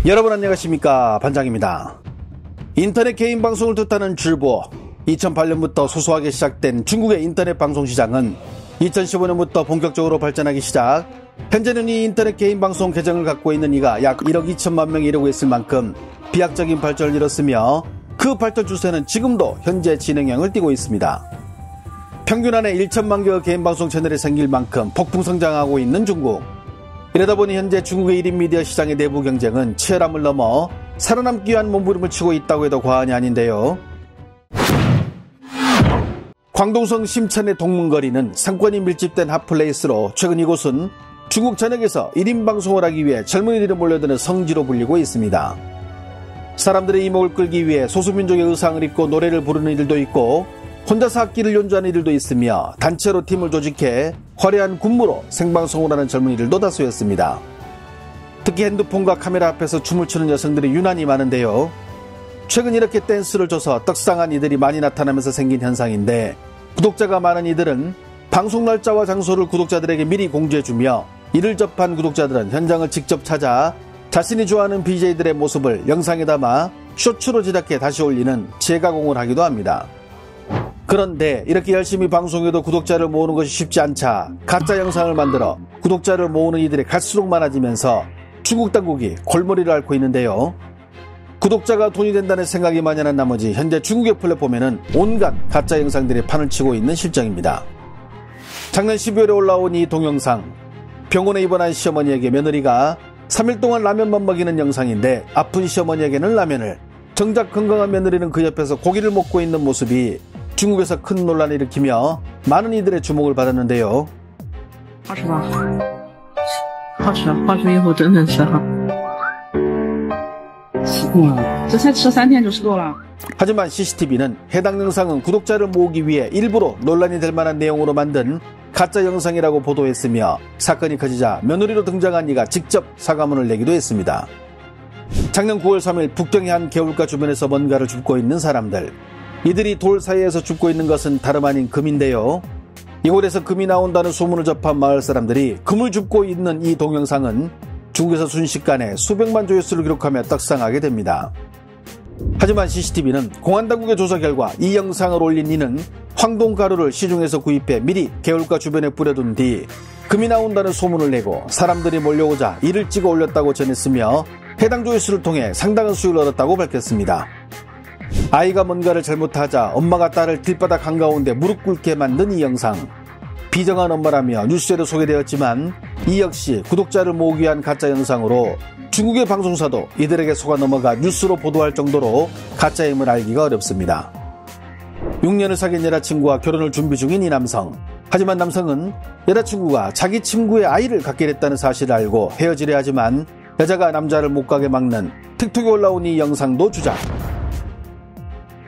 여러분 안녕하십니까, 반장입니다. 인터넷 개인 방송을 뜻하는 줄보, 2008년부터 소소하게 시작된 중국의 인터넷 방송 시장은 2015년부터 본격적으로 발전하기 시작, 현재는 이 인터넷 개인 방송 계정을 갖고 있는 이가 약 1억 2천만 명에 이르고 있을 만큼 비약적인 발전을 이뤘으며 그 발전 추세는 지금도 현재 진행형을 띠고 있습니다. 평균 한 해 1천만 개의 개인 방송 채널이 생길 만큼 폭풍 성장하고 있는 중국. 이러다 보니 현재 중국의 1인 미디어 시장의 내부 경쟁은 치열함을 넘어 살아남기 위한 몸부림을 치고 있다고 해도 과언이 아닌데요. 광동성 심천의 동문거리는 상권이 밀집된 핫플레이스로 최근 이곳은 중국 전역에서 1인 방송을 하기 위해 젊은이들이 몰려드는 성지로 불리고 있습니다. 사람들의 이목을 끌기 위해 소수민족의 의상을 입고 노래를 부르는 이들도 있고 혼자서 악기를 연주하는 이들도 있으며 단체로 팀을 조직해 화려한 군무로 생방송을 하는 젊은이들도 다수였습니다. 특히 핸드폰과 카메라 앞에서 춤을 추는 여성들이 유난히 많은데요. 최근 이렇게 댄스를 줘서 떡상한 이들이 많이 나타나면서 생긴 현상인데, 구독자가 많은 이들은 방송 날짜와 장소를 구독자들에게 미리 공지해주며 이를 접한 구독자들은 현장을 직접 찾아 자신이 좋아하는 BJ들의 모습을 영상에 담아 쇼츠로 제작해 다시 올리는 재가공을 하기도 합니다. 그런데 이렇게 열심히 방송해도 구독자를 모으는 것이 쉽지 않자 가짜 영상을 만들어 구독자를 모으는 이들이 갈수록 많아지면서 중국 당국이 골머리를 앓고 있는데요. 구독자가 돈이 된다는 생각이 만연한 나머지 현재 중국의 플랫폼에는 온갖 가짜 영상들이 판을 치고 있는 실정입니다. 작년 12월에 올라온 이 동영상, 병원에 입원한 시어머니에게 며느리가 3일 동안 라면만 먹이는 영상인데, 아픈 시어머니에게는 라면을, 정작 건강한 며느리는 그 옆에서 고기를 먹고 있는 모습이 중국에서 큰 논란을 일으키며 많은 이들의 주목을 받았는데요. 하지만 CCTV는 해당 영상은 구독자를 모으기 위해 일부러 논란이 될 만한 내용으로 만든 가짜 영상이라고 보도했으며, 사건이 커지자 며느리로 등장한 이가 직접 사과문을 내기도 했습니다. 작년 9월 3일 북경의 한 개울가 주변에서 뭔가를 줍고 있는 사람들. 이들이 돌 사이에서 줍고 있는 것은 다름 아닌 금인데요. 이곳에서 금이 나온다는 소문을 접한 마을 사람들이 금을 줍고 있는 이 동영상은 중국에서 순식간에 수백만 조회수를 기록하며 떡상하게 됩니다. 하지만 CCTV는 공안당국의 조사 결과 이 영상을 올린 이는 황동가루를 시중에서 구입해 미리 개울가 주변에 뿌려둔 뒤 금이 나온다는 소문을 내고 사람들이 몰려오자 이를 찍어 올렸다고 전했으며, 해당 조회수를 통해 상당한 수익을 얻었다고 밝혔습니다. 아이가 뭔가를 잘못하자 엄마가 딸을 길바닥 한가운데 무릎 꿇게 만든 이 영상. 비정한 엄마라며 뉴스에도 소개되었지만 이 역시 구독자를 모으기 위한 가짜 영상으로 중국의 방송사도 이들에게 속아 넘어가 뉴스로 보도할 정도로 가짜임을 알기가 어렵습니다. 6년을 사귄 여자친구와 결혼을 준비 중인 이 남성. 하지만 남성은 여자친구가 자기 친구의 아이를 갖게 됐다는 사실을 알고 헤어지려 하지만 여자가 남자를 못 가게 막는 틱톡에 올라온 이 영상도 주작.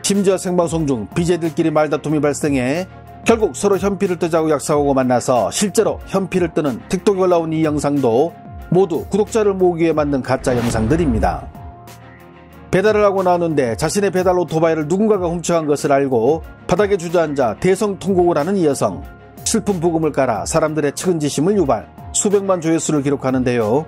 심지어 생방송 중 BJ들끼리 말다툼이 발생해 결국 서로 현피를 뜨자고 약속하고 만나서 실제로 현피를 뜨는 틱톡에 올라온 이 영상도 모두 구독자를 모으기 위해 만든 가짜 영상들입니다. 배달을 하고 나오는데 자신의 배달 오토바이를 누군가가 훔쳐간 것을 알고 바닥에 주저앉아 대성통곡을 하는 이 여성. 슬픈 부금을 깔아 사람들의 측은지심을 유발, 수백만 조회수를 기록하는데요.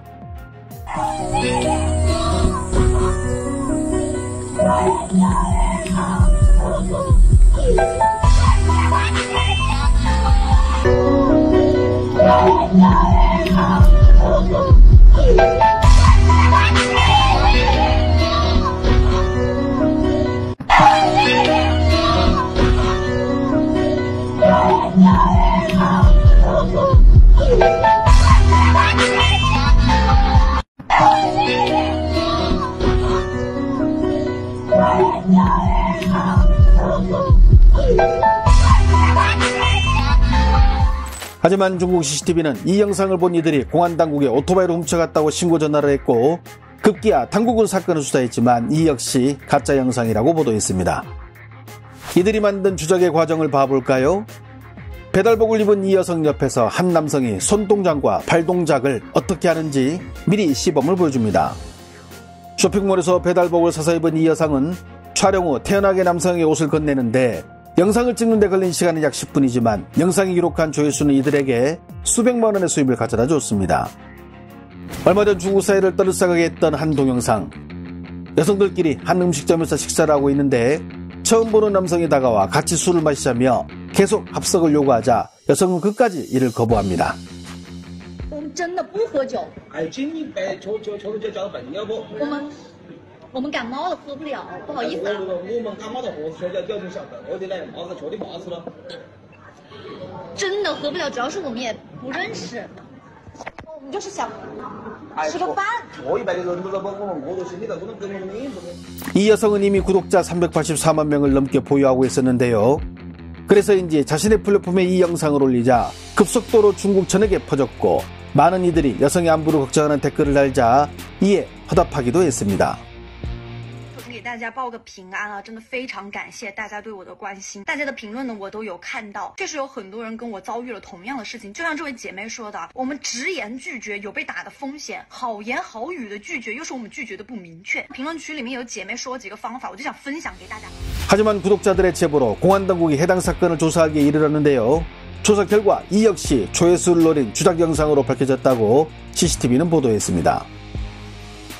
하지만 중국 CCTV는 이 영상을 본 이들이 공안당국에 오토바이로 훔쳐갔다고 신고 전화를 했고, 급기야 당국은 사건을 수사했지만 이 역시 가짜 영상이라고 보도했습니다. 이들이 만든 주작의 과정을 봐볼까요? 배달복을 입은 이 여성 옆에서 한 남성이 손동작과 발동작을 어떻게 하는지 미리 시범을 보여줍니다. 쇼핑몰에서 배달복을 사서 입은 이 여성은 촬영 후 태연하게 남성에게 옷을 건네는데, 영상을 찍는 데 걸린 시간은 약 10분이지만 영상이 기록한 조회수는 이들에게 수백만 원의 수입을 가져다 줬습니다. 얼마 전 중국 사회를 떠들썩하게 했던 한 동영상. 여성들끼리 한 음식점에서 식사를 하고 있는데 처음 보는 남성이 다가와 같이 술을 마시자며 계속 합석을 요구하자 여성은 끝까지 이를 거부합니다. 我们真的不喝酒。哎，请你别求人家交本，要不我们感冒了喝不了，不好意思啊。我们感冒的喝是要交成小本的嘞，嘛是确定嘛是了。真的喝不了，主要是我们也不认识，我们就是想吃个饭。我一百个人都在帮我们饿着心里头，不能跟我们面子。 이 여성은 이미 구독자 384만 명을 넘게 보유하고 있었는데요. 그래서인지 자신의 플랫폼에 이 영상을 올리자 급속도로 중국 전역에 퍼졌고 많은 이들이 여성의 안부를 걱정하는 댓글을 달자 이에 화답하기도 했습니다. 首先给大家报个平安啊，真的非常感谢大家对我的关心，大家的评论呢我都有看到，确实有很多人跟我遭遇了同样的事情，就像这位姐妹说的，我们直言拒绝有被打的风险，好言好语的拒绝又是我们拒绝的不明确。评论区里面有姐妹说几个方法，我就想分享给大家。 하지만 구독자들의 제보로 공안당국이 해당 사건을 조사하기에 이르렀는데요. 조사 결과 이 역시 조회수를 노린 주작 영상으로 밝혀졌다고 CCTV는 보도했습니다.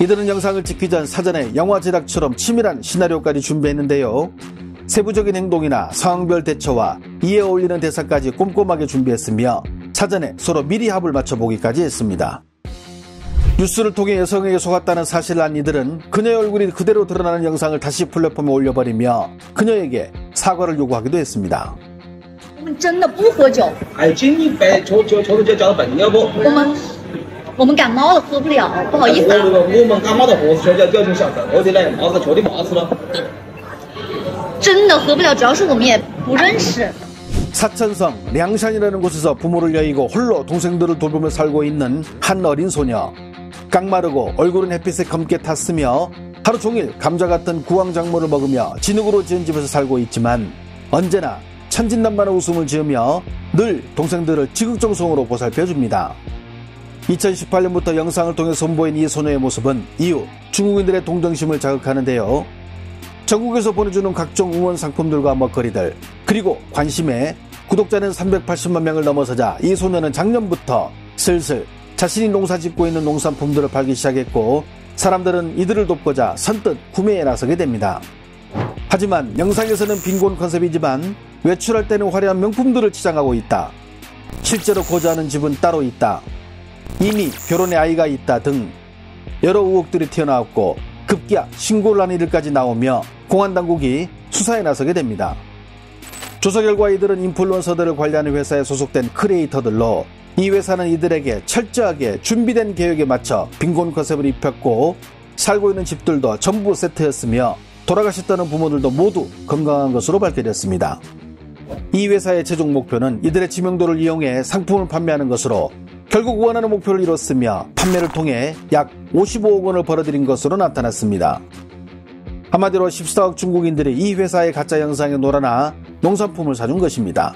이들은 영상을 찍기 전 사전에 영화 제작처럼 치밀한 시나리오까지 준비했는데요. 세부적인 행동이나 상황별 대처와 이에 어울리는 대사까지 꼼꼼하게 준비했으며 사전에 서로 미리 합을 맞춰보기까지 했습니다. 뉴스를 통해 여성에게 속았다는 사실을 안 이들은 그녀의 얼굴이 그대로 드러나는 영상을 다시 플랫폼에 올려버리며 그녀에게 사과를 요구하기도 했습니다. 我们真的不喝酒。哎，请你别求人家交本，要不我们感冒了喝不了，不好意思啊。我们感冒的喝是要交成小本的嘞，嘛是确定嘛是了。真的喝不了，主要是我们也不认识。 사천성 량샨이라는 곳에서 부모를 여의고 홀로 동생들을 돌보며 살고 있는 한 어린 소녀. 깡마르고 얼굴은 햇빛에 검게 탔으며 하루 종일 감자 같은 구황작물을 먹으며 진흙으로 지은 집에서 살고 있지만 언제나 천진난만한 웃음을 지으며 늘 동생들을 지극정성으로 보살펴줍니다. 2018년부터 영상을 통해 선보인 이 소녀의 모습은 이후 중국인들의 동정심을 자극하는데요. 전국에서 보내주는 각종 응원 상품들과 먹거리들 그리고 관심에 구독자는 380만 명을 넘어서자 이 소녀는 작년부터 슬슬 자신이 농사짓고 있는 농산품들을 팔기 시작했고 사람들은 이들을 돕고자 선뜻 구매에 나서게 됩니다. 하지만 영상에서는 빈곤 컨셉이지만 외출할 때는 화려한 명품들을 치장하고 있다. 실제로 거주하는 집은 따로 있다. 이미 결혼에 아이가 있다 등 여러 의혹들이 튀어나왔고 급기야 신고를 한 이들까지 나오며 공안당국이 수사에 나서게 됩니다. 조사 결과 이들은 인플루언서들을 관리하는 회사에 소속된 크리에이터들로 이 회사는 이들에게 철저하게 준비된 계획에 맞춰 빈곤 컨셉을 입혔고 살고 있는 집들도 전부 세트였으며 돌아가셨다는 부모들도 모두 건강한 것으로 밝혀졌습니다. 이 회사의 최종 목표는 이들의 지명도를 이용해 상품을 판매하는 것으로 결국 원하는 목표를 이뤘으며 판매를 통해 약 55억 원을 벌어들인 것으로 나타났습니다. 한마디로 14억 중국인들이 이 회사의 가짜 영상에 놀아나 농산품을 사준 것입니다.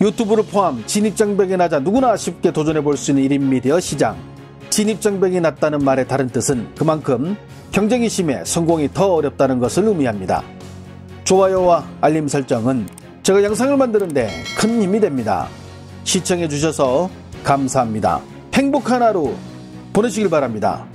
유튜브를 포함 진입장벽이 낮아 누구나 쉽게 도전해볼 수 있는 1인 미디어 시장. 진입장벽이 낮다는 말의 다른 뜻은 그만큼 경쟁이 심해 성공이 더 어렵다는 것을 의미합니다. 좋아요와 알림 설정은 제가 영상을 만드는데 큰 힘이 됩니다. 시청해주셔서 감사합니다. 행복한 하루 보내시길 바랍니다.